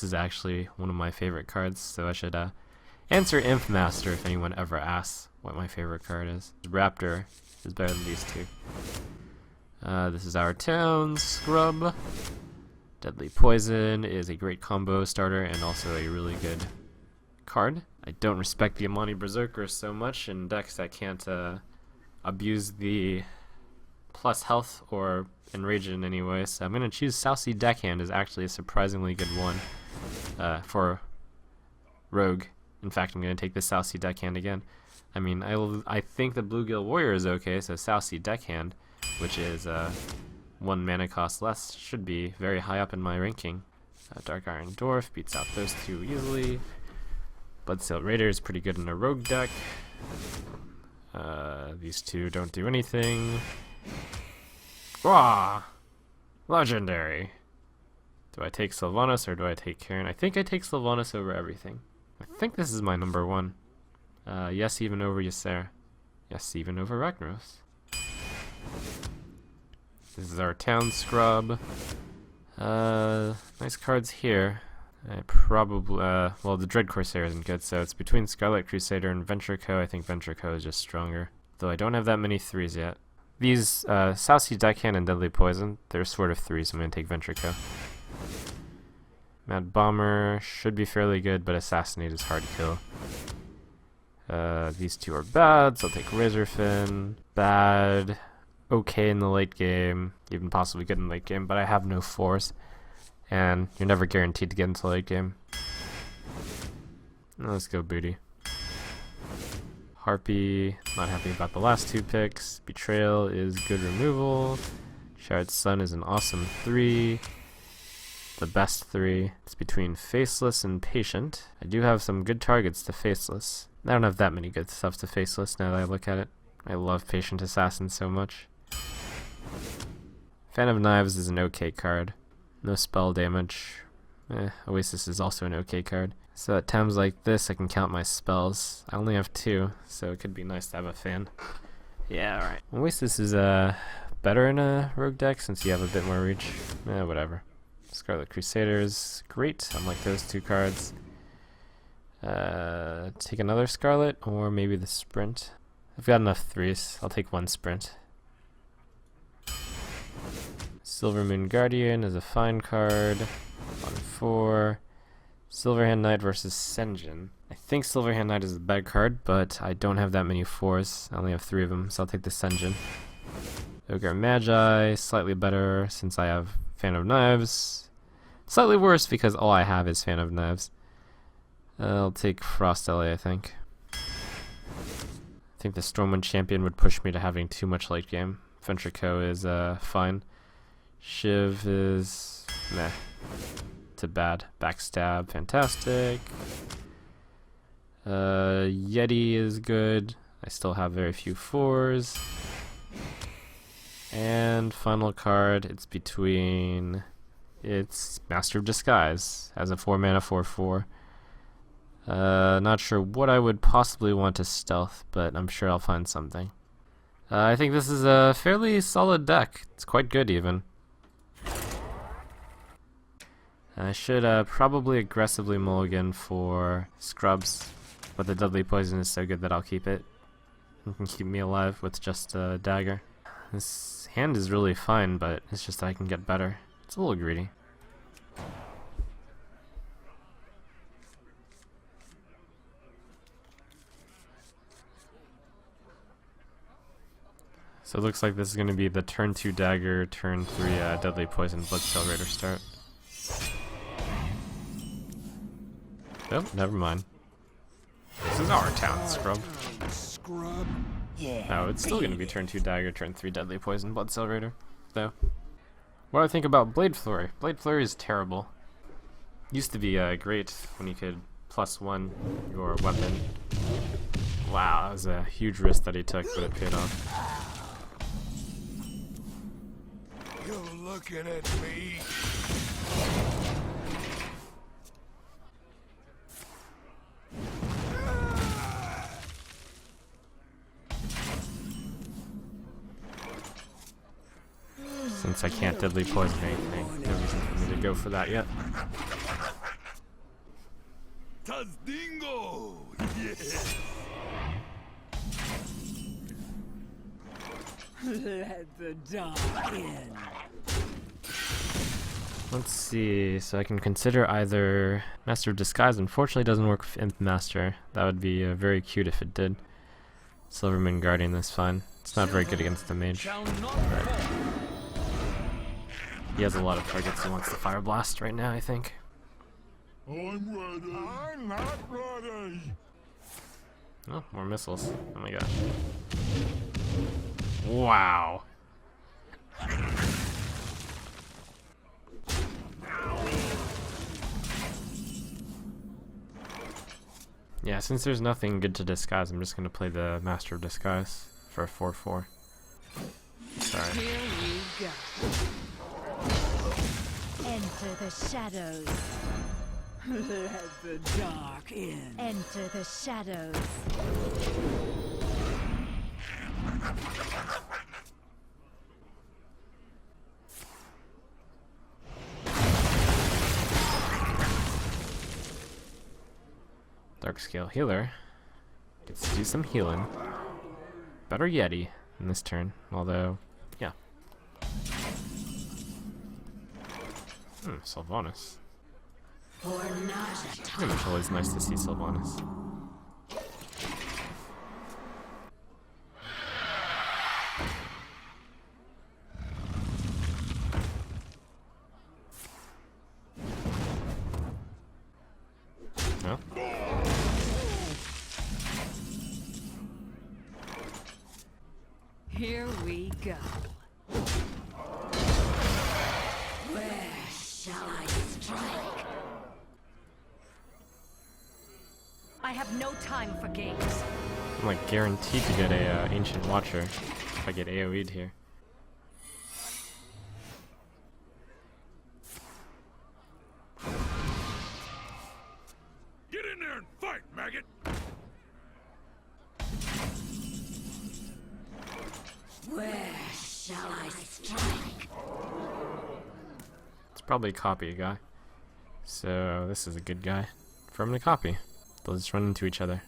is actually one of my favorite cards, so I should answer Imp Master if anyone ever asks what my favorite card is. Raptor is better than these two. This is our town, Scrub. Deadly Poison is a great combo starter and also a really good card. I don't respect the Amani Berserker so much in decks that can't abuse the plus health or enrage it in any way, so I'm going to choose Southsea Deckhand is actually a surprisingly good one for Rogue. In fact, I'm going to take the Southsea Deckhand again. I mean, I think the Bluegill Warrior is okay, so Southsea Deckhand, which is 1 mana cost less, should be very high up in my ranking. Dark Iron Dwarf beats out those two easily. Bloodsail Raider is pretty good in a Rogue deck. These two don't do anything. Wah! Legendary! Do I take Sylvanas or do I take Karen? I think I take Sylvanas over everything. I think this is my number 1. Yes, even over Ysera. Yes, even over Ragnaros. This is our town Scrub. Nice cards here. I probably, well, the Dread Corsair isn't good, so it's between Scarlet Crusader and Venture Co. I think Venture Co. is just stronger. Though I don't have that many 3s yet. These, Southsea Deckhand and Deadly Poison, they're sort of 3s, so I'm going to take Venture Co. Mad Bomber should be fairly good, but Assassinate is hard to kill. These two are bad, so I'll take Razorfin. Bad. Okay in the late game, even possibly good in the late game, but I have no 4s. And you're never guaranteed to get into the late game. Let's go Booty. Harpy, not happy about the last 2 picks. Betrayal is good removal. Shard Sun is an awesome 3. The best 3. It's between Faceless and Patient. I do have some good targets to Faceless. I don't have that many good stuff to Faceless now that I look at it. I love Patient Assassin so much. Fan of Knives is an okay card. No spell damage. Oasis is also an okay card. So at times like this, I can count my spells. I only have 2, so it could be nice to have a fan. Yeah, alright. Oasis is better in a rogue deck since you have a bit more reach. Whatever. Scarlet Crusader is great, unlike those 2 cards. Take another Scarlet, or maybe the Sprint. I've got enough 3s. I'll take 1 Sprint. Silver Moon Guardian is a fine card. 1/4. Silverhand Knight versus Senjin. I think Silverhand Knight is a bad card, but I don't have that many 4s. I only have 3 of them, so I'll take the Senjin. Ogre Magi, slightly better since I have Fan of Knives. Slightly worse because all I have is Fan of Knives. I'll take Frost LA, I think. I think the Stormwind Champion would push me to having too much late game. Venture Co. is fine. Shiv is meh to bad. Backstab, fantastic. Yeti is good. I still have very few 4s. And final card, it's Master of Disguise as a 4 mana 4/4. Not sure what I would possibly want to stealth, but I'm sure I'll find something. I think this is a fairly solid deck. It's quite good even. I should probably aggressively mulligan for Scrubs, but the Deadly Poison is so good that I'll keep it. It can keep me alive with just a dagger. This hand is really fine, but it's just that I can get better. It's a little greedy. So it looks like this is going to be the turn 2 dagger, turn 3 Deadly Poison Bloodsail Raider start. Oh, never mind. This is our town, Scrub. Oh, it's still going to be turn 2 dagger, turn 3 Deadly Poison Bloodsail Raider, though. What do I think about Blade Flurry? Blade Flurry is terrible. Used to be great when you could +1 your weapon. Wow, that was a huge risk that he took, but it paid off. You're looking at me. Since I can't Deadly Poison anything, no reason for me to go for that yet. Ratas dingo! Yes! Let the dark in. Let's see, so I can consider either Master of Disguise. Unfortunately, it doesn't work with Imp Master. That would be very cute if it did. Silverman Guardian, that's fine. It's not very good against the Mage. But he has a lot of targets he wants to Fire Blast right now, I think. I'm ready. I'm not ready. Oh, more missiles. Oh my gosh. Wow. Yeah, since there's nothing good to disguise, I'm just gonna play the Master of Disguise for a 4/4. Sorry. Here we go. Enter the shadows. Let the dark in. Enter the shadows. Dark Scale Healer gets to do some healing. Better Yeti in this turn, although, yeah. Sylvanas. Pretty much always nice to see Sylvanas. No? Here we go. Where shall I strike? I have no time for games. I'm like guaranteed to get a Ancient Watcher if I get AoE'd here. Get in there and fight, maggot! Where shall I strike? It's probably a copy guy. So this is a good guy for him to copy. They'll just run into each other.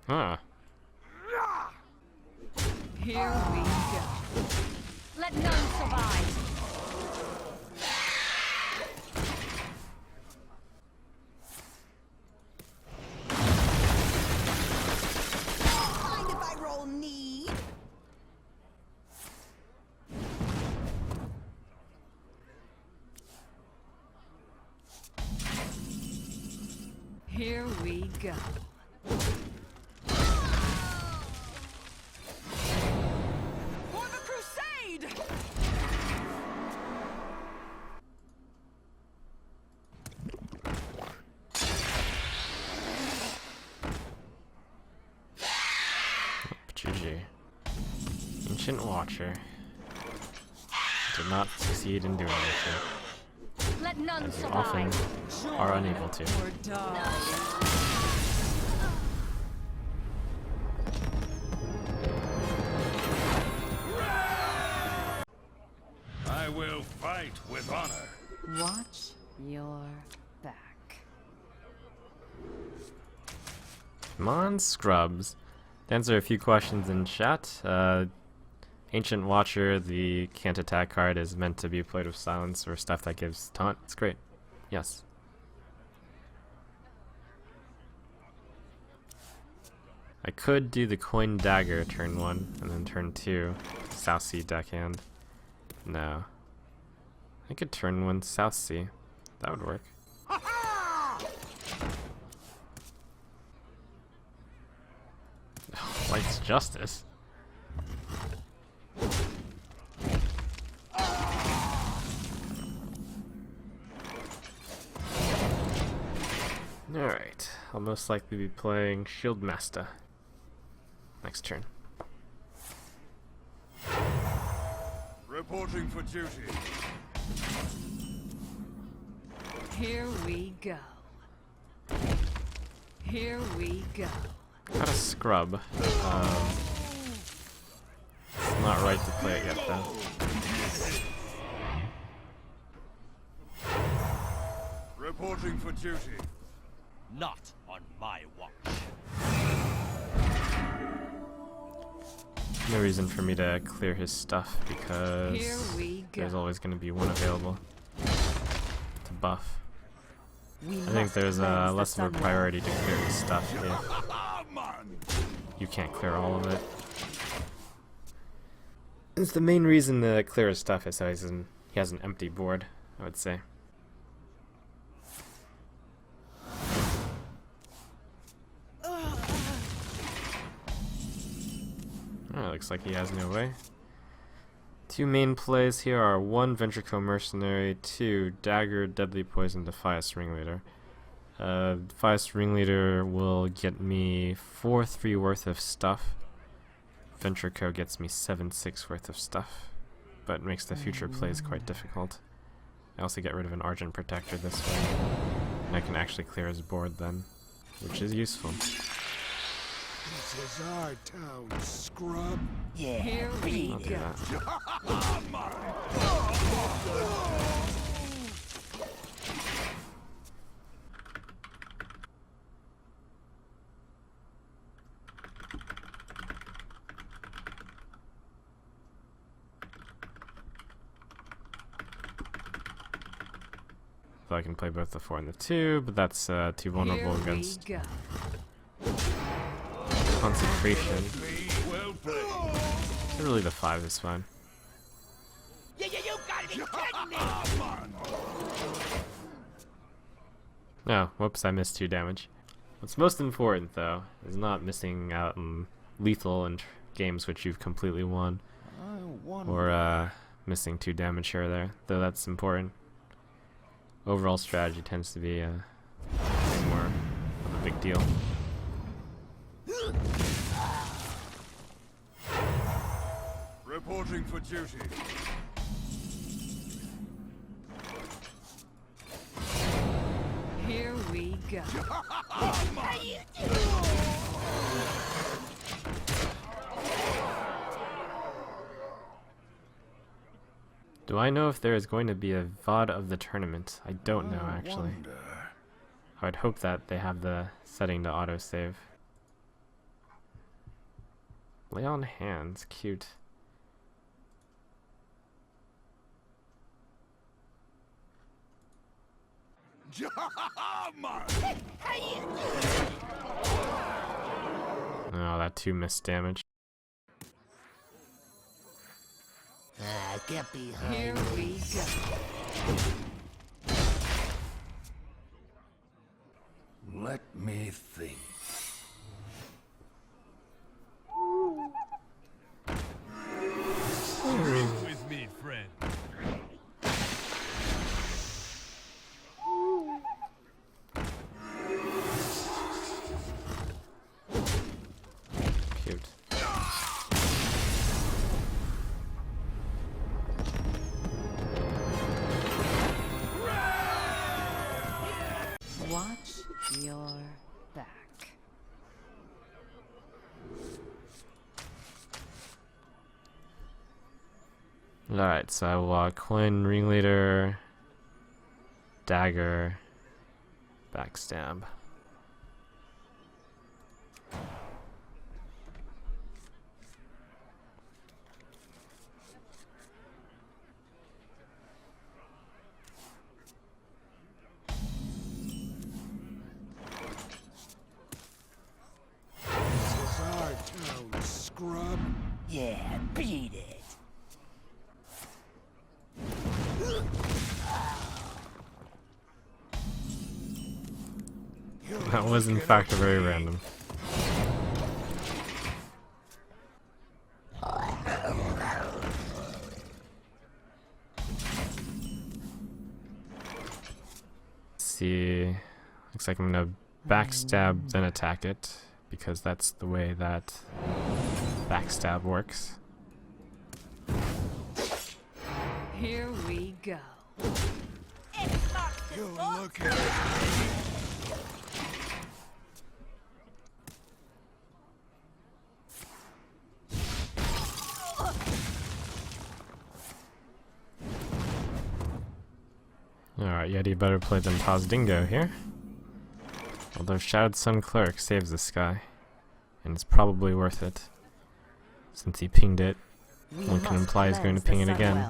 Huh. Here we go. Let none survive. Mind if I roll need? Here we go. For the crusade! GG. Ancient Watcher did not succeed in doing anything, Let none as you often survive. are unable to. Or die. I will fight with honor. Watch your back. Come on, Scrubs. To answer a few questions in chat, Ancient Watcher, the can't attack card, is meant to be played with silence or stuff that gives taunt. It's great. Yes. I could do the Coin Dagger turn 1 and then turn 2 South Sea deckhand. No. I could turn 1 South Sea. That would work. Light's Justice. Alright, I'll most likely be playing Shield Master next turn. Reporting for duty. Here we go. Here we go. Got a Scrub. It's not right to play it yet though. Reporting for duty. Not on my watch. No reason for me to clear his stuff Here because we go. there's always going to be one available to buff. We I think there's less of a priority to clear his stuff if you can't clear all of it. It's the main reason to clear his stuff is so he has an empty board, I would say. Oh, looks like he has no way. Two main plays here are 1 Ventrico Mercenary, 2 Dagger, Deadly Poison, Defias Ringleader. Defias Ringleader will get me 4-3 worth of stuff. Ventrico gets me 7-6 worth of stuff, but makes the future plays quite difficult. I also get rid of an Argent Protector this way, and I can actually clear his board then, which is useful. This is our town, scrub. Yeah, Here we I'll do go. that. So I can play both the 4 and the 2, but that's too vulnerable Here against we go. Consecration. Well played. So really the 5 is fine. you gotta be kidding me! Oh, whoops, I missed 2 damage. What's most important, though, is not missing out on lethal in games which you've completely won. Or missing 2 damage here or there, though that's important. Overall strategy tends to be more of a big deal. Reporting for duty. Here we go. Do I know if there is going to be a VOD of the tournament? I don't know, actually. I would hope that they have the setting to autosave. Lay on hands, cute. Oh, that 2 missed damage. Get behind. Here we go. Let me think. With me, friend. Cute. Watch your back. Alright, so I will coin Ringleader, Dagger, Backstab. This is our town, scrub. Yeah, beat it. That was in fact very random. See, looks like I'm gonna backstab then attack it because that's the way that backstab works. Here we go. You look at Alright, Yeti better play than Taz Dingo here. Although Shadowed Sun Cleric saves this guy. And it's probably worth it. Since he pinged it, one can imply he's going to ping it again.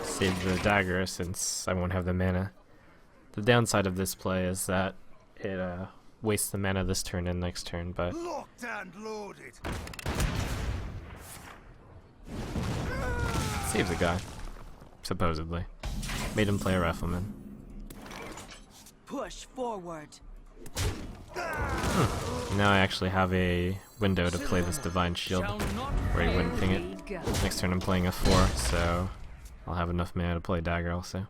Save the dagger since I won't have the mana. The downside of this play is that it wastes the mana this turn and next turn, but saves a guy, supposedly. Made him play a Rifleman. Push forward. Now I actually have a window to play this Divine Shield, where he wouldn't ping it. Next turn I'm playing a 4, so I'll have enough mana to play Dagger also.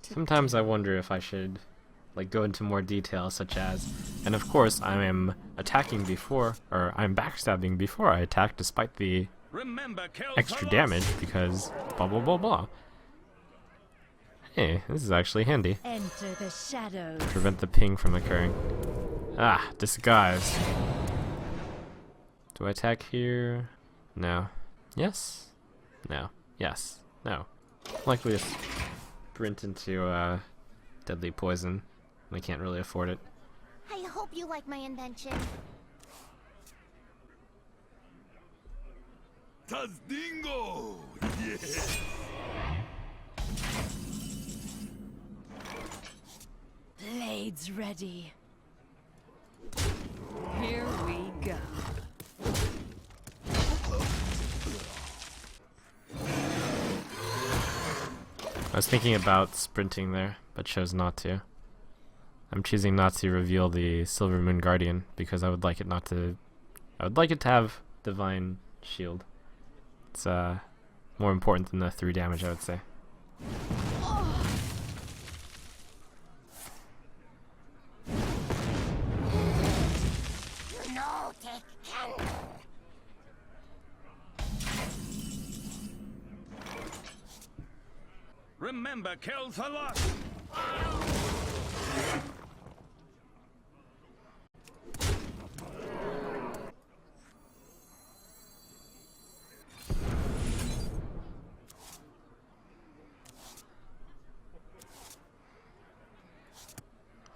Sometimes I wonder if I should go into more detail, such as, and of course I am attacking before, or I'm backstabbing before I attack despite the extra damage, because blah blah blah blah. Hey, this is actually handy. Enter the shadows. Prevent the ping from occurring. Ah, disguise. Do I attack here? No. Yes? No. Yes. No. Likely to sprint into deadly poison. I can't really afford it. I hope you like my invention. Tazdingo! Yes! Blades ready. Here we go. I was thinking about sprinting there, but chose not to. I'm choosing not to reveal the Silver Moon Guardian because I would like it not to. I would like it to have Divine Shield. It's more important than the 3 damage, I would say. No, take candle. Remember, kills a lot!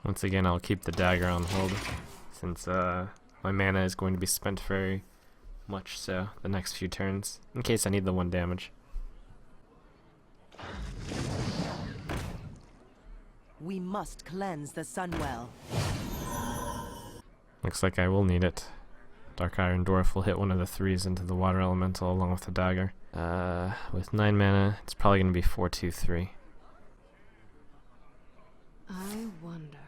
Once again, I'll keep the dagger on hold, since my mana is going to be spent very much so the next few turns, in case I need the 1 damage. We must cleanse the Sunwell. Looks like I will need it. Dark Iron Dwarf will hit one of the 3s into the Water Elemental along with the dagger. With 9 mana, it's probably going to be 4-2-3. I wonder.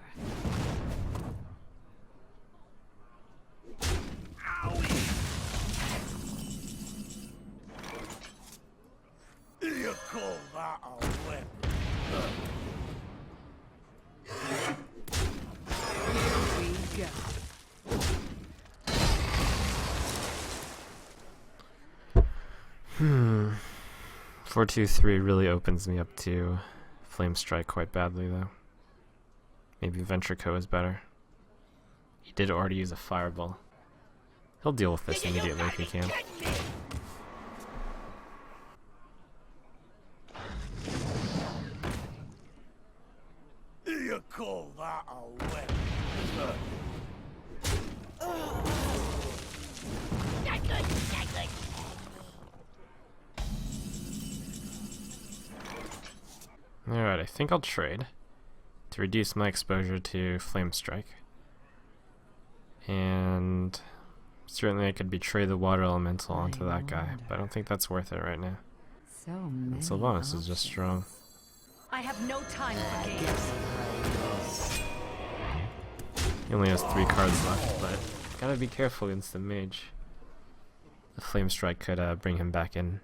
You call that a weapon? Here we go. 4-2-3 really opens me up to Flame Strike quite badly, though. Maybe Ventrico is better. He did already use a Fireball. He'll deal with this immediately if he can. You call that a weapon? Alright, I think I'll trade to reduce my exposure to Flame Strike. And certainly I could betray the Water Elemental onto that guy, but I don't think that's worth it right now. So many And Sylvanas is just strong. I have no time for games. He only has 3 cards left, but gotta be careful against the Mage. The Flame Strike could bring him back in.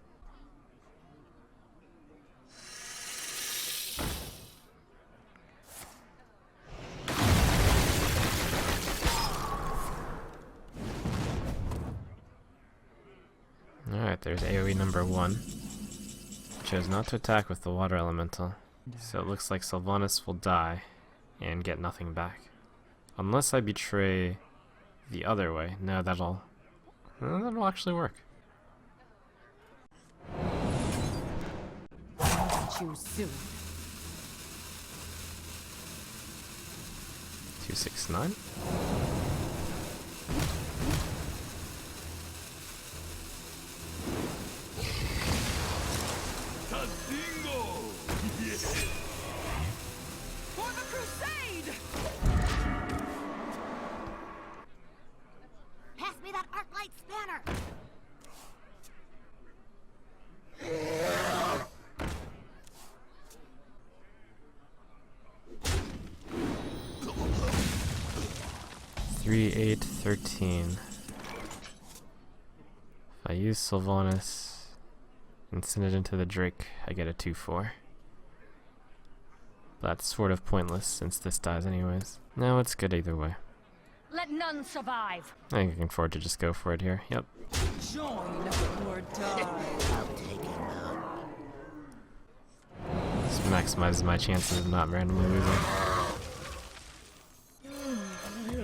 Alright, there's AoE number 1. Chose not to attack with the Water Elemental, so it looks like Sylvanas will die and get nothing back. Unless I betray the other way. No, that'll actually work. catch you soon. 269. For the crusade! Pass me that arc light spanner. 3, 8, 13. If I use Sylvanas and send it into the Drake, I get a 2-4. That's sort of pointless since this dies anyways. No, it's good either way. Let none survive. I think I can afford to just go for it here. Yep. Join or die. This maximizes my chances of not randomly losing.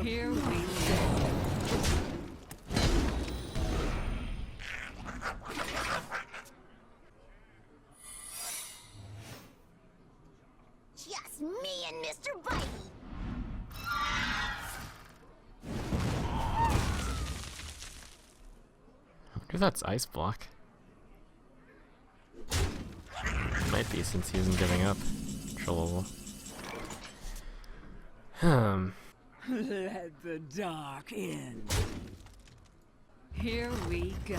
Here we go. Just me and Mr. Bitey. I wonder if that's ice block. Might be since he isn't giving up. Trollable. Let the dark in. Here we go.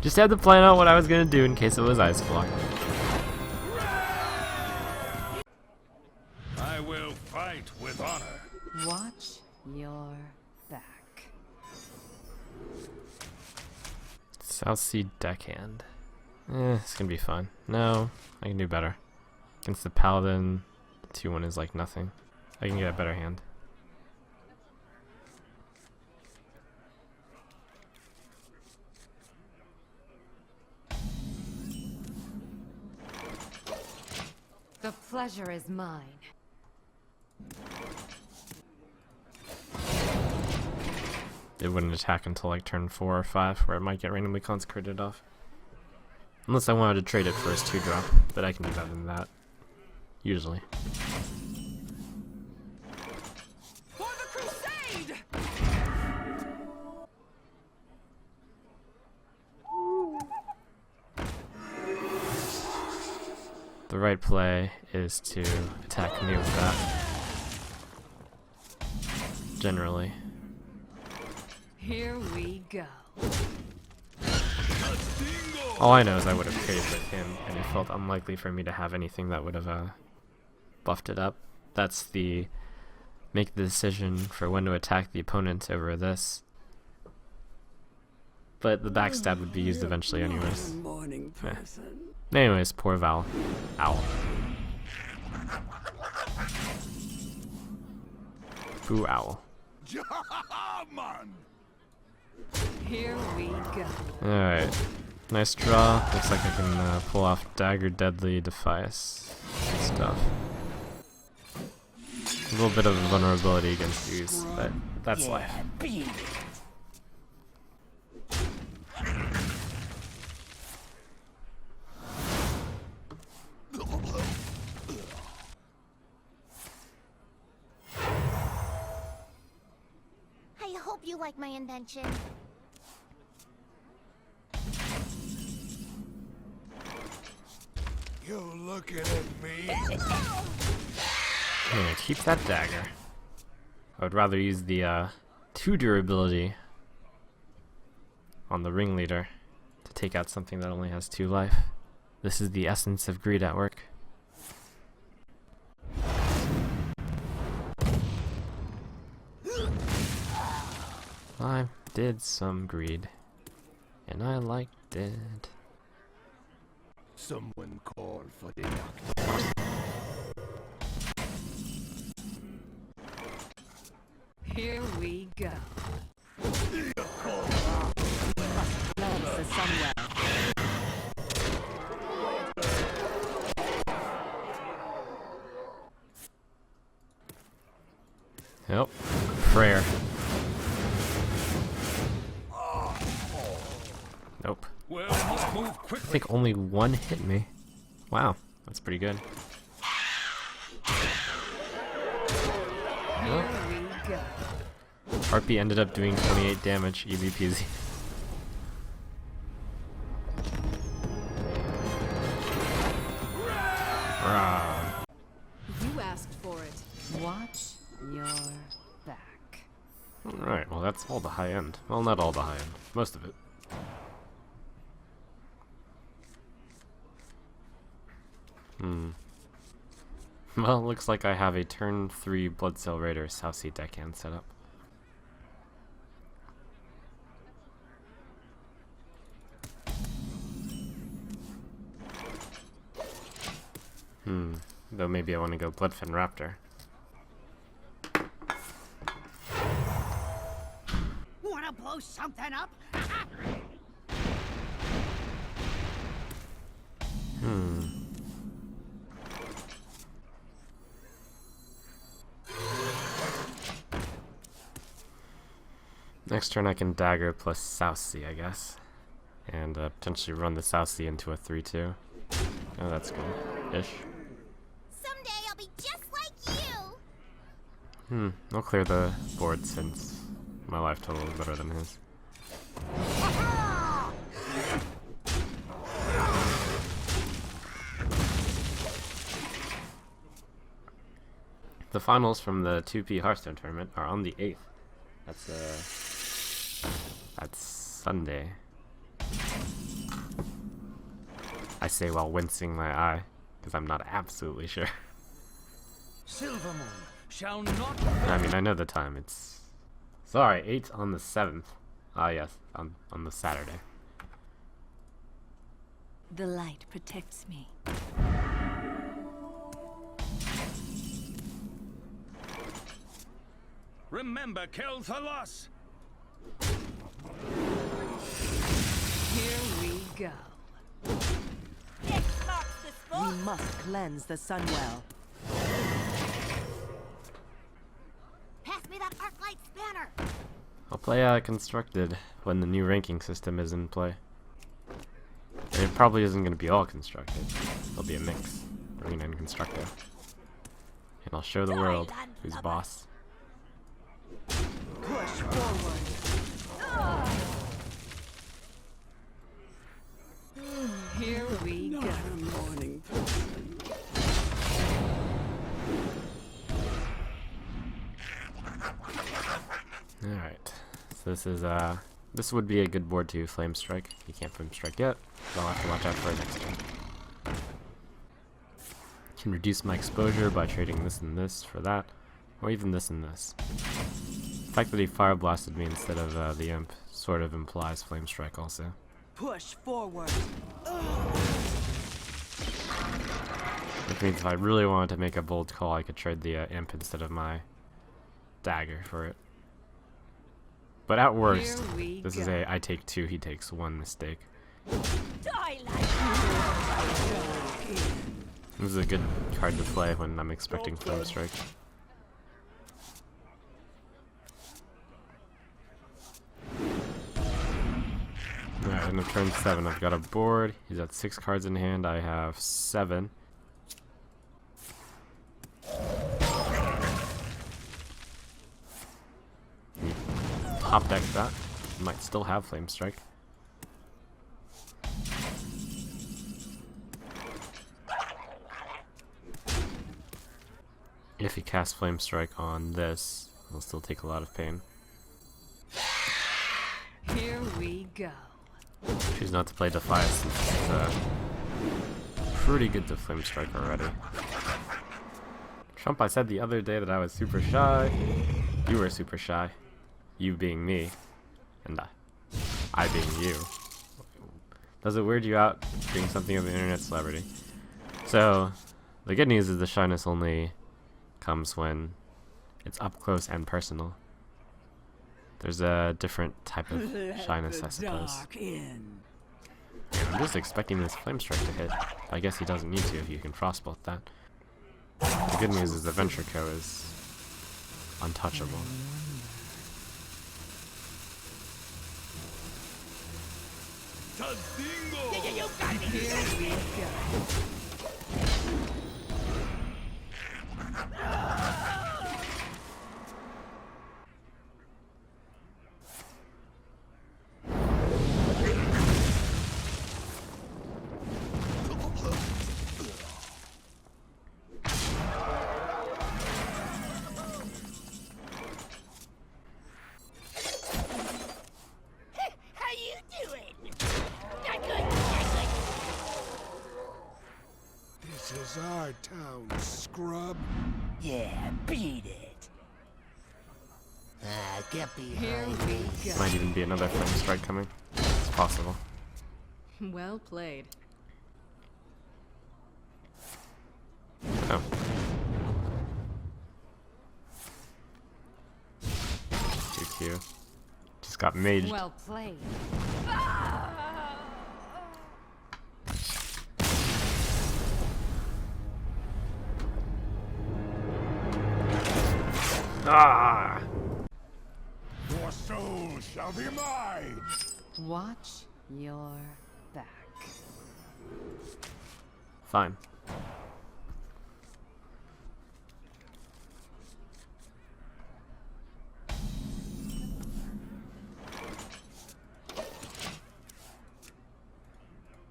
Just had to plan out what I was gonna do in case it was ice block. I will fight with honor. Watch your back. South Sea Deckhand. It's gonna be fun. No, I can do better. Against the Paladin, the 2-1 is like nothing. I can get a better hand. The pleasure is mine. It wouldn't attack until like turn 4 or 5, where it might get randomly consecrated off. Unless I wanted to trade it for his 2-drop, but I can do better than that. Usually. For the crusade! The right play is to attack me with that. Generally. Here we go. All I know is I would have traded with him, and it felt unlikely for me to have anything that would have buffed it up. That's the make the decision for when to attack the opponent over this. But the backstab would be used eventually anyways. Morning person. Anyways, poor Val. Owl. Boo owl. Man. Here we go. Alright. Nice draw. Looks like I can pull off Dagger, Deadly, Defias stuff. A little bit of vulnerability against these, but that's life. I hope you like my invention. You looking at me? I'm gonna keep that dagger. I would rather use the 2 durability on the ringleader to take out something that only has 2 life. This is the essence of greed at work. I did some greed, and I liked it. Someone call for the doctor. Here we go. Somewhere. Yep. Prayer. Nope. Well, must move I quickly. think only one hit me. Wow, that's pretty good. Here we go. Harpy ended up doing 28 damage, easy peasy. Rah. You asked for it. Watch your back. Alright, well that's all the high end. Well, not all the high end. Most of it. Well, looks like I have a turn 3 Blood Cell Raider South Sea deckhand set up. Though maybe I want to go Bloodfin Raptor. Wanna blow something up? Next turn I can Dagger plus South Sea, I guess. And potentially run the South Sea into a 3-2. Oh, that's good-ish. Someday I'll be just like you. I'll clear the board since my life total is better than his. The finals from the 2P Hearthstone tournament are on the 8th. That's Sunday. I say while wincing my eye, because I'm not absolutely sure. Silvermoon shall not. I mean, I know the time. It's... Sorry, 8th on the 7th. Ah, yes, on the Saturday. The light protects me. Remember, Kel'Thalas. Here we go. This marks the spot. We must cleanse the Sunwell. Pass me that Arclight Spanner. I'll play Constructed when the new ranking system is in play. And it probably isn't going to be all Constructed. It'll be a mix. Arena and Constructed. And I'll show the world who's boss. Push forward. Here we go. Alright. So this would be a good board to Flame Strike. You can't Flame Strike yet, so I'll have to watch out for it next turn. Can reduce my exposure by trading this and this for that, or even this and this. The fact that he Fire Blasted me instead of the Imp sort of implies Flame Strike also. Push forward. Which means if I really wanted to make a bold call, I could trade the Imp instead of my Dagger for it. But at worst, Here we this go. is a I take 2, he takes 1 mistake. Die like This is a good card to play when I'm expecting Flame Strike. Alright, end of turn 7. I've got a board. He's got 6 cards in hand. I have 7. Top deck that. Might still have Flame Strike. If he casts Flame Strike on this, he'll still take a lot of pain. Here we go. Choose not to play Defiance since it's pretty good to Flame Strike already. Trump, I said the other day that I was super shy. You were super shy. You being me. And I being you. Does it weird you out being something of an internet celebrity? So, the good news is the shyness only comes when it's up close and personal. There's a different type of shyness, I suppose. And I'm just expecting this Flame Strike to hit. I guess he doesn't need to if you can Frostbolt that. The good news is the Venture Co. is untouchable. Tazingo! Yeah, you got me. Here we go. How you doing? Not good, not good. This is our town, scrub. Yeah, beat it. Get Here behind we me. go. Might even be another flame strike coming. It's possible. Well played. Oh. 2Q. Just got maged. Well played. Ah! Your soul shall be mine. Watch your back. Fine.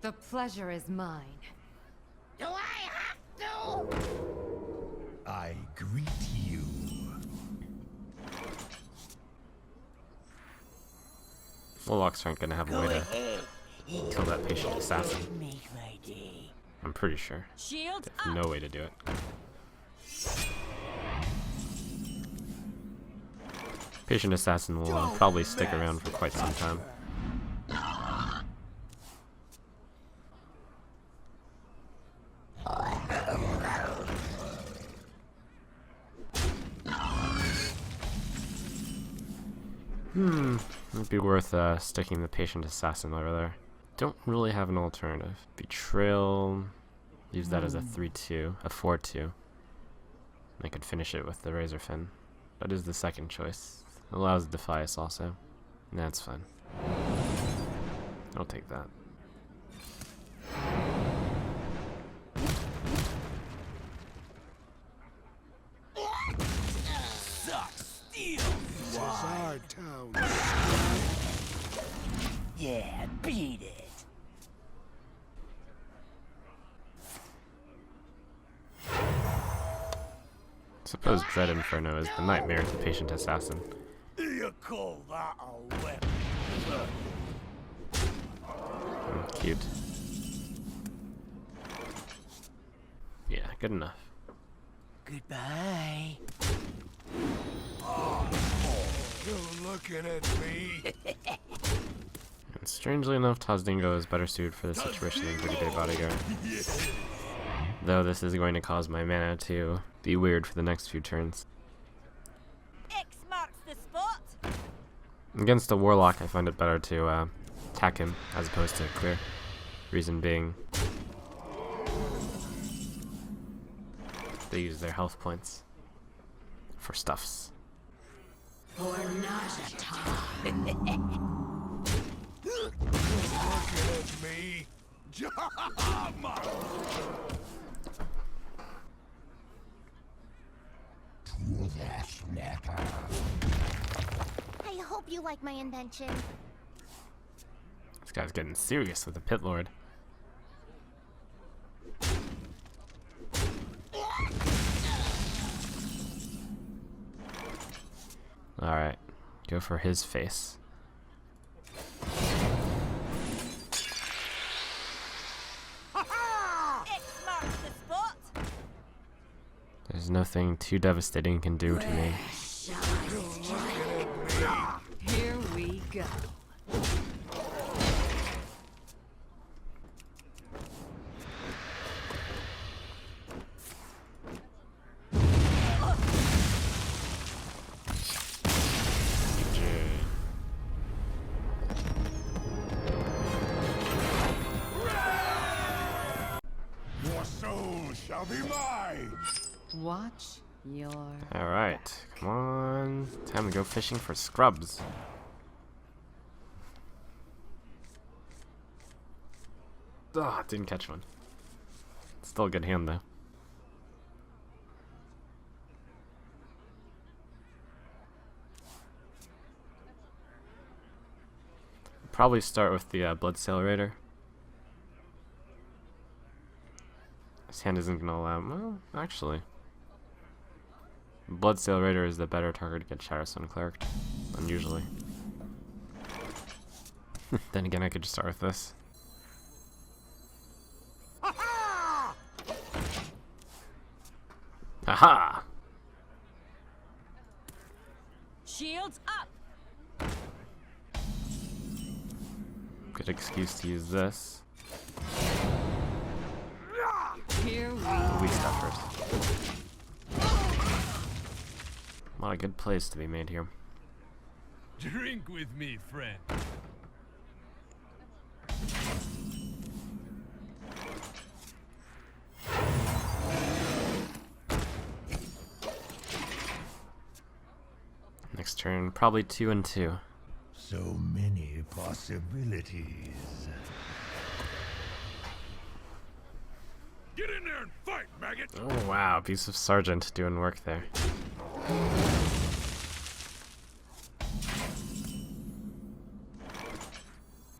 The pleasure is mine. Do I have to? I greet you. Warlocks aren't gonna have a way to Ahead. kill that patient assassin. Make my day. I'm pretty sure. Shields There's no way to do it. Patient assassin will probably stick around for quite some time. It'd be worth sticking the patient assassin over there. Don't really have an alternative. Betrayal. Use that as a 3-2, a 4-2. I could finish it with the Razor Fin. That is the second choice. Allows Defias also. That's fine. I'll take that. This is our town. Yeah, beat it. Suppose Dread Inferno is the nightmare to Patient Assassin. You call that a weapon? Cute. Yeah, good enough. Goodbye. You're looking at me. And strangely enough, Tazdingo is better suited for this situation than Pretty Day Bodyguard. Though this is going to cause my mana to be weird for the next few turns. X marks the spot. Against a Warlock, I find it better to attack him as opposed to clear. Reason being, they use their health points for stuffs. Looking at me. I hope you like my invention. This guy's getting serious with the Pit Lord. Alright, go for his face. X marks the spot. There's nothing too devastating he can do to me. Here we go. Your soul shall be mine. Watch your Alright, come on. Time to go fishing for scrubs. Ah, didn't catch one. Still a good hand though. Probably start with the Blood Accelerator. This hand isn't gonna allow. Well, actually, Blood Accelerator is the better target to get Shadowstone Cleric, unusually. Then again, I could just start with this. Aha! Shields up. Good excuse to use this. Here Weak stuff first. A lot of good plays to be made here. Drink with me, friend. Next turn, probably 2 and 2. So many possibilities. Get in there and fight, maggot! Oh wow, Abusive Sergeant doing work there.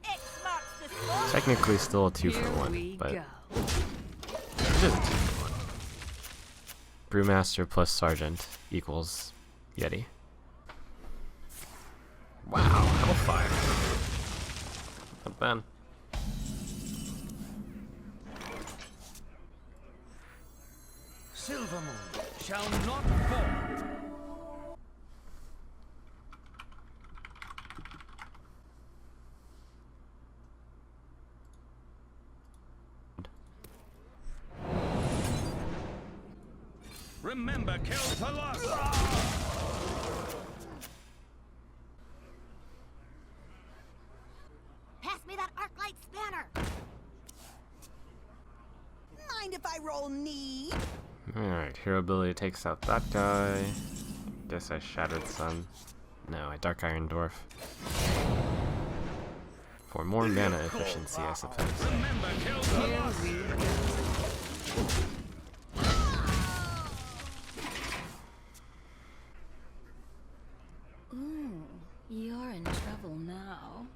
X marks the spot. Technically still a 2 for Here 1, we but go. it is a 2 for 1. Brewmaster plus Sergeant equals Yeti. Wow, Hellfire. Not bad. Silver moon shall not fall. Remember, kill to lust! Pass me that Arclight Spanner. Mind if I roll knee? Alright, hero ability takes out that guy. Guess I Shattered Sun. No, I Dark Iron Dwarf. For more mana efficiency, I suppose. Remember, kill to Here lust! we go. Ooh, you're in trouble now.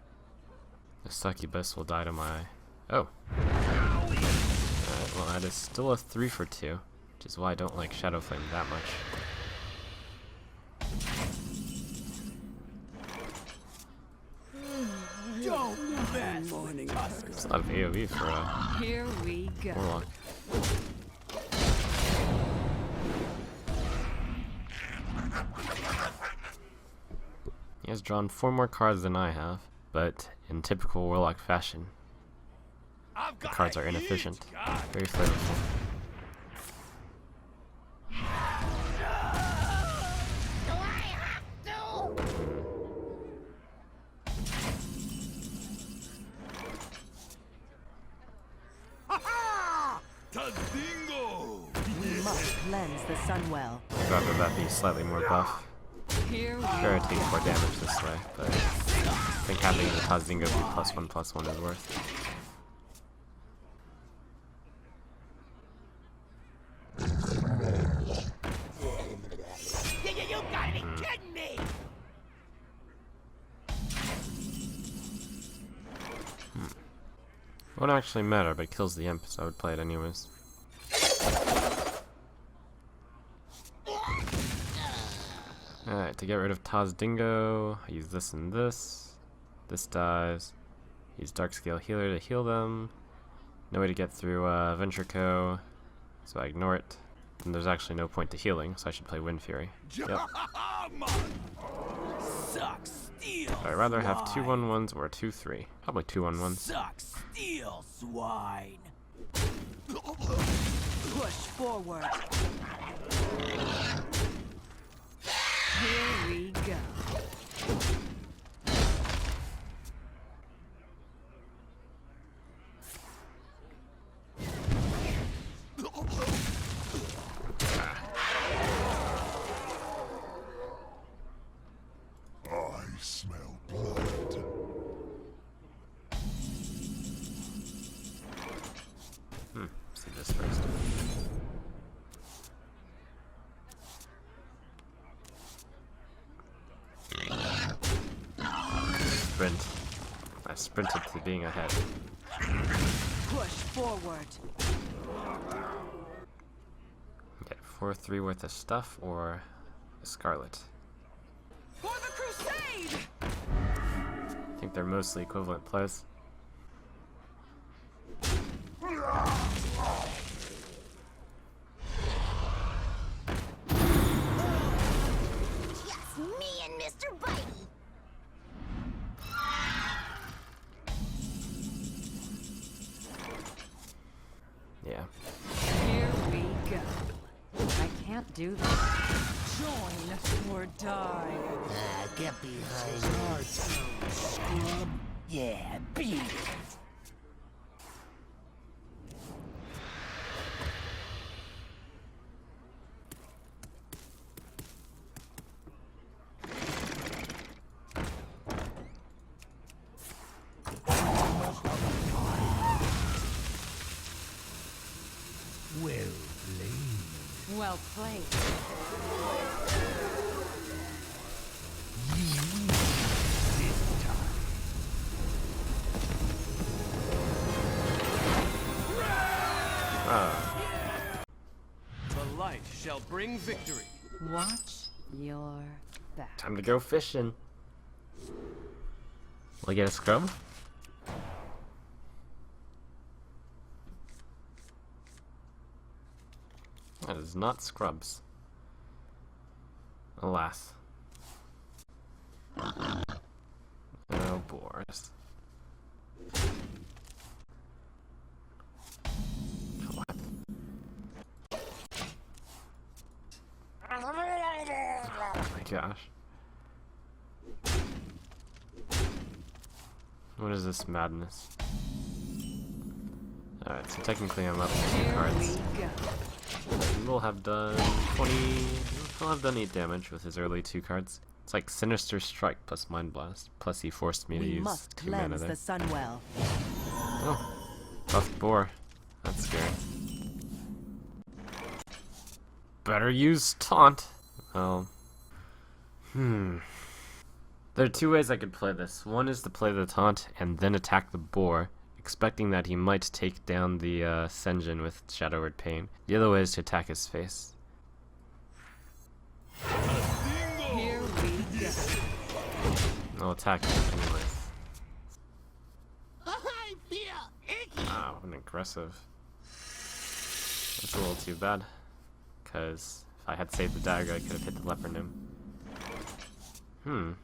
The succubus will die to my... Oh. Alright, well that is still a 3 for 2, which is why I don't like Shadow Flame that much. Don't mess. It's a lot of AoE for a Here we go. Warlock. He has drawn 4 more cards than I have, but in typical Warlock fashion, I've the got cards a are huge inefficient. gun. Very flavorful. Do I have to? Tadingo! We must cleanse the sun well. I'd rather that be slightly more buff. Here we Sure, I go. take more damage this way, but I think having the Tazingo be +1/+1 is worth. You gotta be kidding me! Won't actually matter, but it kills the imp, so I would play it anyways. Alright, to get rid of Tazdingo, I use this and this. This dies. Use Darkscale Healer to heal them. No way to get through Ventureco, so I ignore it. And there's actually no point to healing, so I should play Wind Fury. Yep. Suck steel. I'd rather have 2/1/1s or 2/3. Probably 2/1/1s. Suck steel, swine. Push forward. Here we go. I smell blood. sprint. I sprinted to being ahead. Push forward. Okay, 4-3 worth of stuff or a Scarlet. For the crusade! I think they're mostly equivalent plays. Just me and Mr. Bitey. Yeah. Here we go. I can't do this. Join or die. Get behind me. Scrub. Yeah, beat it. Well played. The light shall bring victory. Watch your back. Time to go fishing. Will I get a scrub? That is not scrubs. Alas. Oh, Boris. What? Oh my gosh. What is this madness? Alright, so technically I'm up to 2 cards. We'll have done 20. He'll have done 8 damage with his early 2 cards. It's like Sinister Strike plus Mind Blast. Plus he forced me to We use must 2 mana cleanse there. the Sunwell. Oh, buffed boar. That's scary. Better use taunt. Well, there are 2 ways I could play this. One is to play the taunt and then attack the boar, expecting that he might take down the Senjin with Shadow Word Pain. The other way is to attack his face. Here we go. I'll attack him anyways. I feel icky. Wow, an aggressive. That's a little too bad. Because if I had saved the dagger, I could have hit the leper gnome. Man!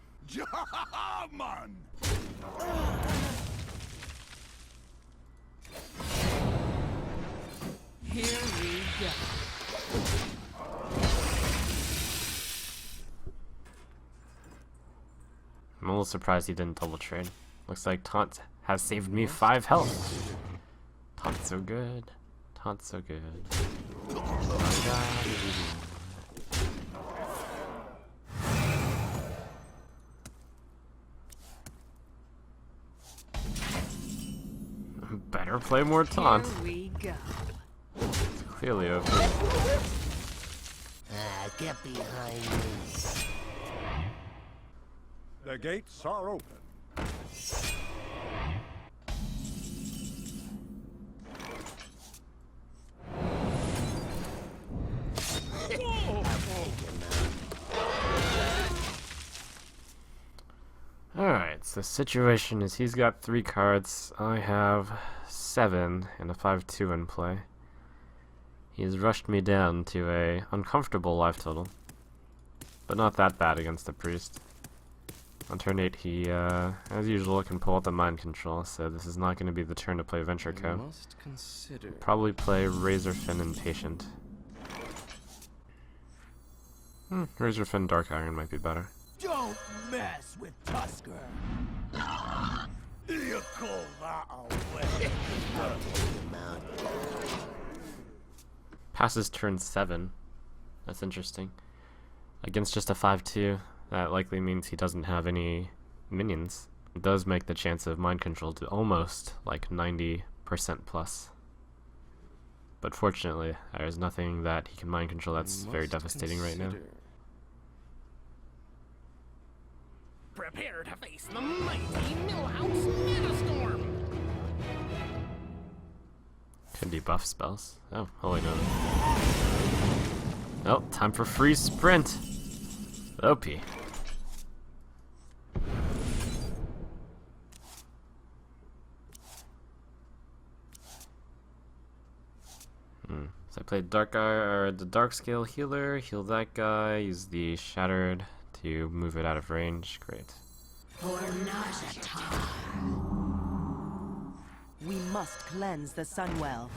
Here we go. I'm a little surprised he didn't double trade. Looks like taunt has saved me 5 health. Taunt's so good. Taunt's so good. Better play more taunt. Here we go. It's clearly open. Get behind me. The gates are open. Alright, so the situation is he's got 3 cards. I have 7 and a 5/2 in play. He's rushed me down to a uncomfortable life total, but not that bad against the priest. On turn 8 he, as usual, can pull out the mind control, so this is not going to be the turn to play Venture Co. Must consider. Probably play Razorfin and Patient. Razorfin Dark Iron might be better. Don't mess with Tusker. You call that away. I'll take him out. Passes turn 7. That's interesting. Against just a 5/2, that likely means he doesn't have any minions. It does make the chance of mind control to almost like 90% plus. But fortunately, there's nothing that he can mind control that's very devastating right now. Prepare to face the mighty Millhouse Metastorm! Can debuff spells. Oh, holy no. Oh, time for free sprint. OP. So I played Dark Guy, or the Dark Scale Healer, heal that guy, use the Shattered to move it out of range. Great. We must cleanse the Sunwell.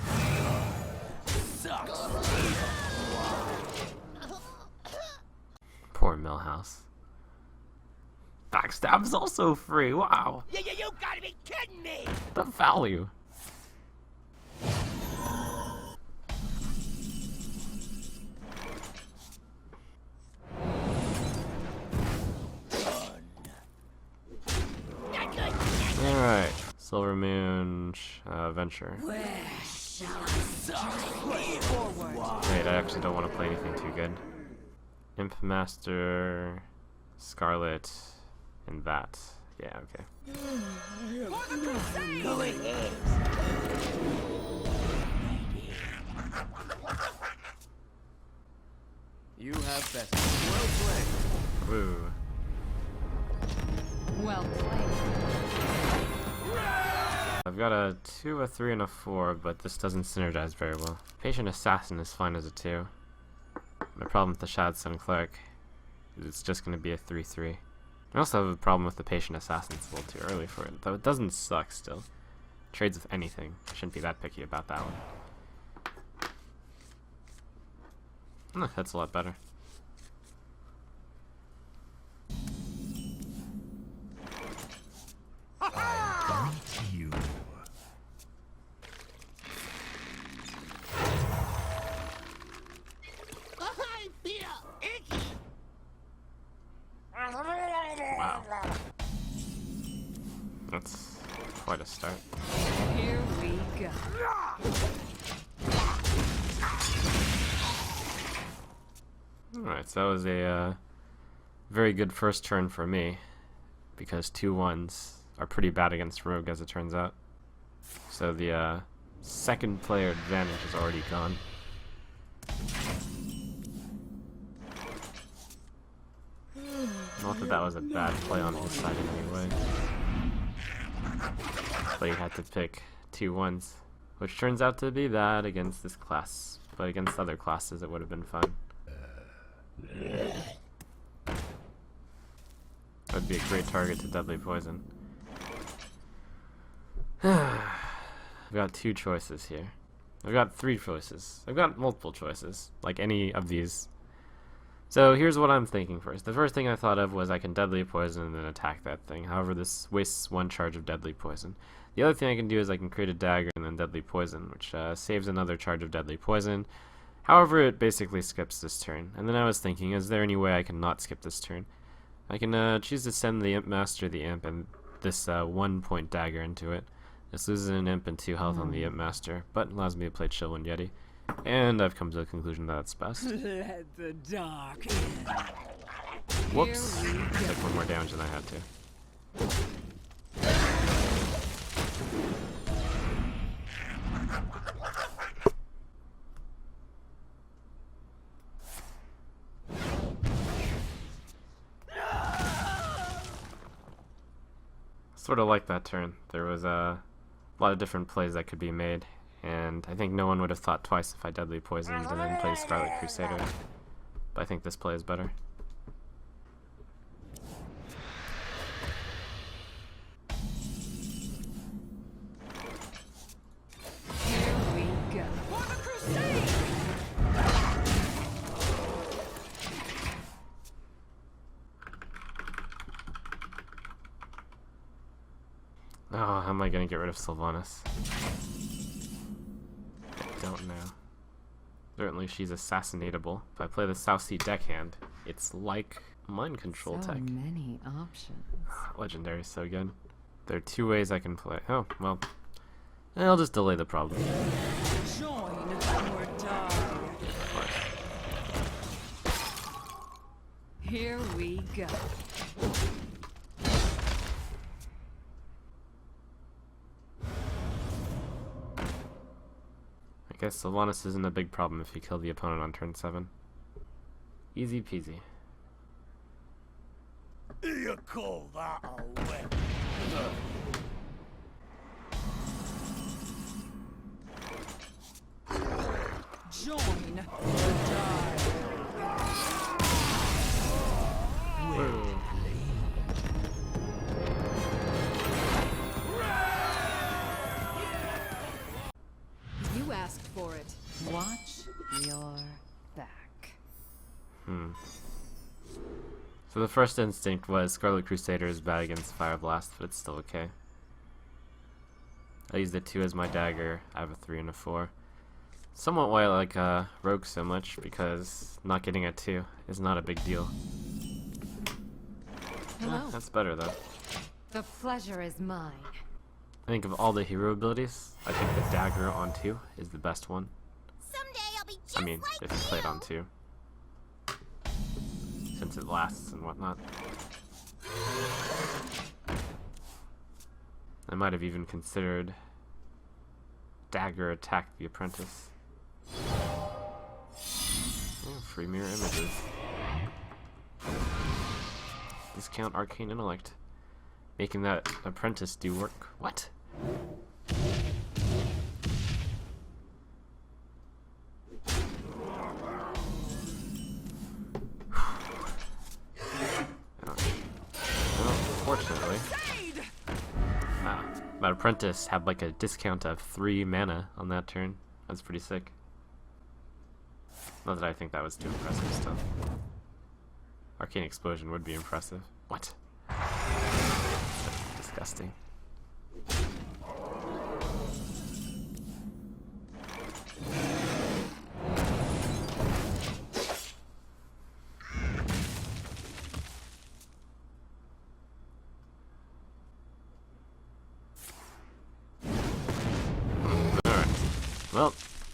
Poor Millhouse. Backstab's also free. Wow. You gotta be kidding me! The value. Alright. Silver Moon Venture. Wait, I actually don't want to play anything too good. Imp Master, Scarlet, and that. Yeah, okay. You have best. Well played. Woo. Well played. I've got a 2, a 3, and a 4, but this doesn't synergize very well. Patient Assassin is fine as a 2. The problem with the Shadowstone Cleric is it's just going to be a 3-3. I also have a problem with the Patient Assassin. It's a little too early for it, though it doesn't suck still. Trades with anything. I shouldn't be that picky about that one. That's a lot better. You. I feel icky! Wow. That's quite a start. Here we go. Alright, so that was a very good first turn for me, because 2 1s are pretty bad against Rogue, as it turns out. So the second player advantage is already gone. Not that that was a bad play on his side in any way. But he had to pick 2 1s, which turns out to be bad against this class. But against other classes it would have been fun. That would be a great target to deadly poison. I've got 2 choices here. I've got 3 choices. I've got multiple choices, like any of these. So here's what I'm thinking first. The first thing I thought of was I can deadly poison and then attack that thing. However, this wastes 1 charge of deadly poison. The other thing I can do is I can create a dagger and then deadly poison, which saves another charge of deadly poison. However, it basically skips this turn. And then I was thinking, is there any way I can not skip this turn? I can choose to send the Imp Master the Imp and this 1-point dagger into it. This loses an Imp and 2 health on the Imp Master, but allows me to play Chillwind Yeti. And I've come to the conclusion that that's best. Let the dark in. Whoops. Took 1 more damage than I had to. Sort of like that turn. There was a lot of different plays that could be made, and I think no one would have thought twice if I deadly poisoned and then played Scarlet Crusader. But I think this play is better. Here we go. For the crusade! Oh, how am I going to get rid of Sylvanas? I don't know. Certainly she's assassinatable. If I play the South Sea Deckhand, it's like Mind Control So tech. many options. Legendary is so good. There are 2 ways I can play. Oh, well. I'll just delay the problem. Join or die. Of course. Here we go. I guess Sylvanas isn't a big problem if you kill the opponent on turn 7. Easy peasy. You call that a weapon? Join the dark. You asked for it. Watch your back. So the first instinct was Scarlet Crusader is bad against Fire Blast, but it's still okay. I use the 2 as my dagger. I have a 3 and a 4. Somewhat why I like Rogue so much, because not getting a 2 is not a big deal. Hello. That's better though. The pleasure is mine. I think of all the hero abilities, I think the dagger on 2 is the best one. Someday I'll be just I mean, like if you play it on 2. Since it lasts and whatnot. I might have even considered dagger attack the apprentice. Oh, free mirror images. Discount arcane intellect. Making that apprentice do work. What? Fortunately, my apprentice had like a discount of 3 mana on that turn. That's pretty sick. Not that I think that was too impressive still. Arcane Explosion would be impressive. What? That's disgusting. Well,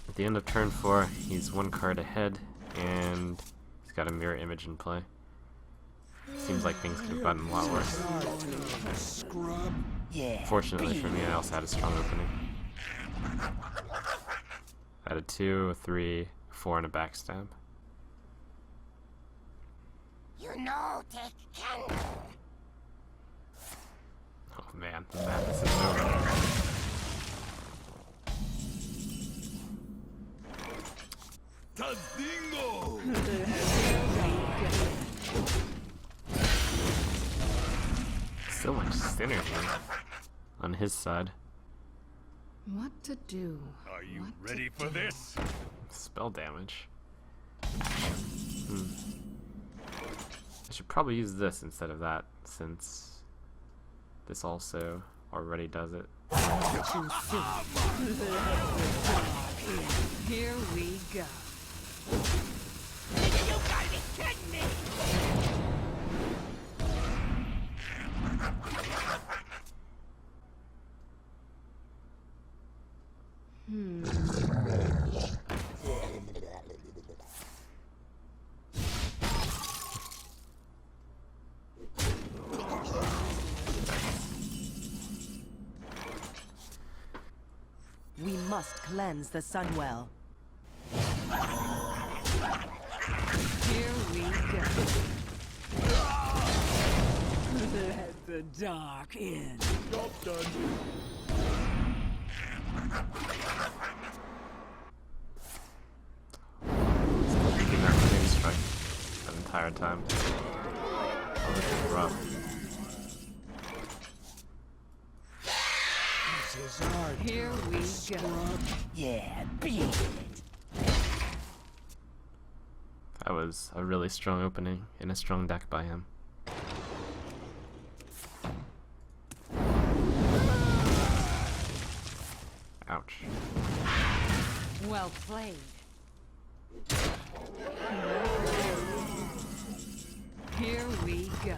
at the end of turn 4, he's 1 card ahead, and he's got a mirror image in play. Seems like things could have gotten a lot worse. Fortunately for me, I also had a strong opening. I had a 2, a 3, a 4, and a backstab. You know, take candle. Oh man, the madness is over. Tadingo! So much synergy on his side. What to do? Are you ready for this? Spell damage. I should probably use this instead of that, since this also already does it. Here we go. You gotta be kidding me! We must cleanse the Sunwell. Here we go. Let the dark in. Job done. Keeping that flame strike that entire time. Oh, this is rough. Here we go. Yeah, beat it. That was a really strong opening in a strong deck by him. Ouch. Well played. Here we go.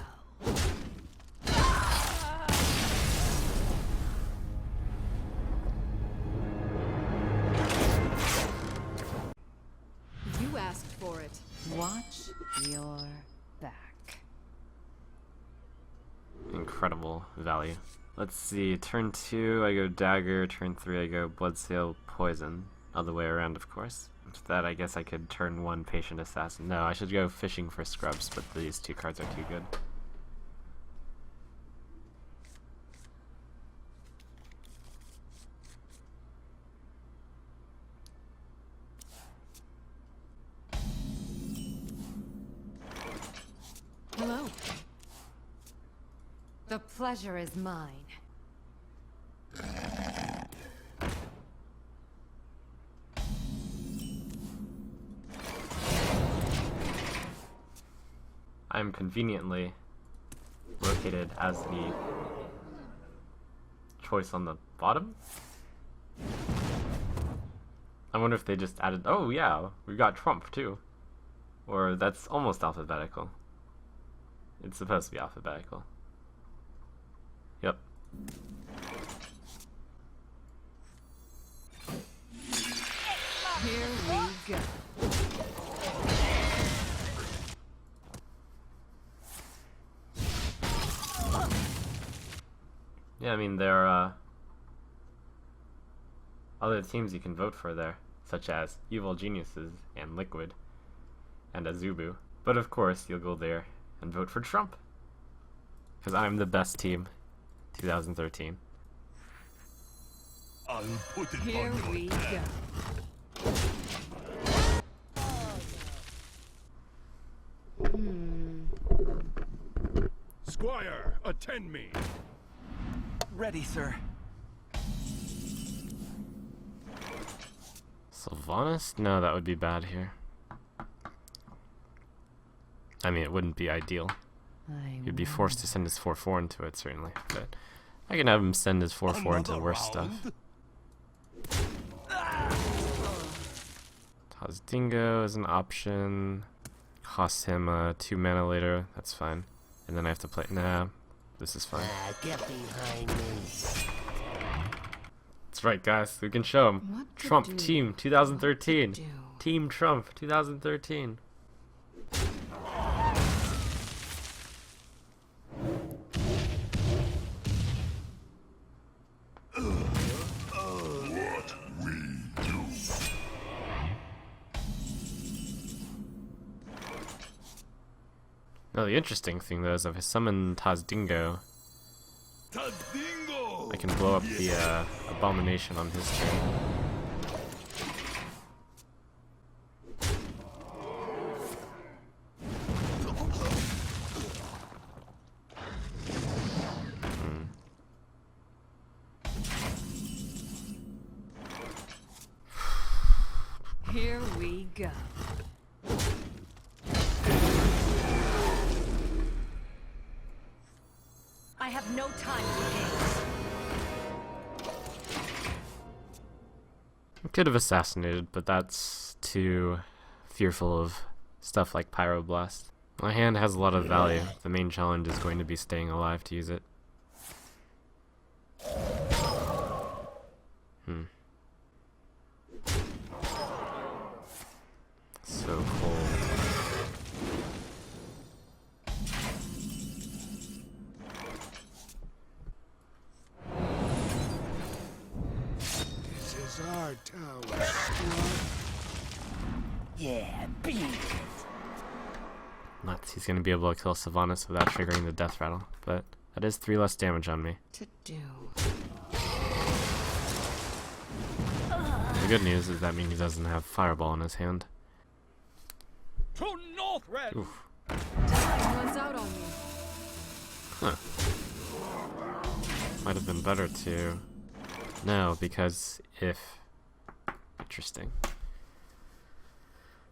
You asked for it. Watch your back. Incredible value. Let's see, turn 2 I go dagger, turn 3 I go bloodsail poison. Other way around, of course. With that, I guess I could turn one Patient Assassin. No, I should go fishing for scrubs, but these two cards are too good. Hello. The pleasure is mine. I'm conveniently located as the choice on the bottom. I wonder if they just added, oh yeah, we got Trump too. Or that's almost alphabetical. It's supposed to be alphabetical. Yep. Here we go. Yeah, I mean, there are other teams you can vote for there, such as Evil Geniuses and Liquid and Azubu. But of course, you'll go there and vote for Trump. Because I'm the best team, 2013. I'll put it Here on we your go. head. Squire, attend me. Ready, sir. Sylvanas? No, that would be bad here. I mean, it wouldn't be ideal. He'd be forced to send his 4/4 into it, certainly. But I can have him send his 4/4 into Another worse round? stuff. Tazdingo is an option. Costs him 2 mana later. That's fine. And then I have to play. Nah, this is fine. Get behind me. That's right, guys. We can show him. What to Trump do? Team 2013. What to do? Team Trump 2013. What we do. Now the interesting thing though is if I summon Tazdingo, Tadingo! I can blow up the abomination on his turn. Here we go. I have no time for games. I could have assassinated, but that's too fearful of stuff like Pyroblast. My hand has a lot of value. The main challenge is going to be staying alive to use it. So cold. This is our tower, Stuart. Yeah, beat it. Nuts. He's going to be able to kill Sylvanas without triggering the death rattle, but that is 3 less damage on me. To do. The good news is that means he doesn't have Fireball in his hand. To Northred. Oof. Time runs out on me. Huh. Might have been better to... No, because if... Interesting.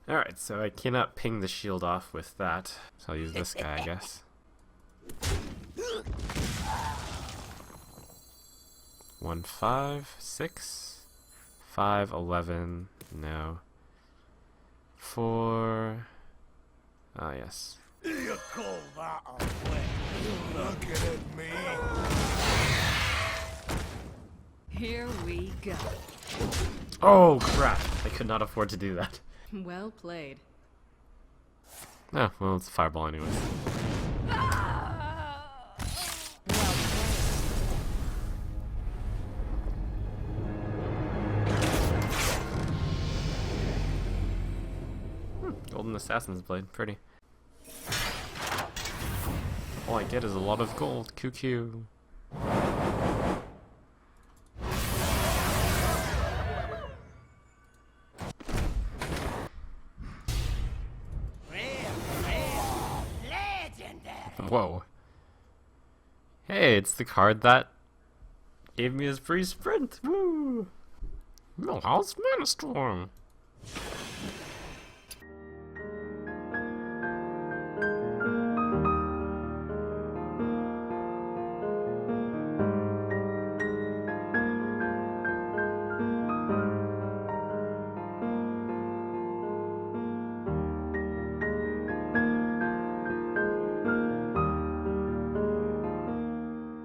Alright, so I cannot ping the shield off with that. So I'll use this guy, I guess. 1, 5, 6... 5, 11, no. 4... Ah, yes. You call that a win? You looking at me? Here we go. Oh, crap! I could not afford to do that. Well played. Oh, well, it's a fireball anyways. Well played. Assassin's Blade. Pretty. All I get is a lot of gold. QQ. Whoa. Hey, it's the card that gave me his free sprint. Woo! Millhouse Mana Storm.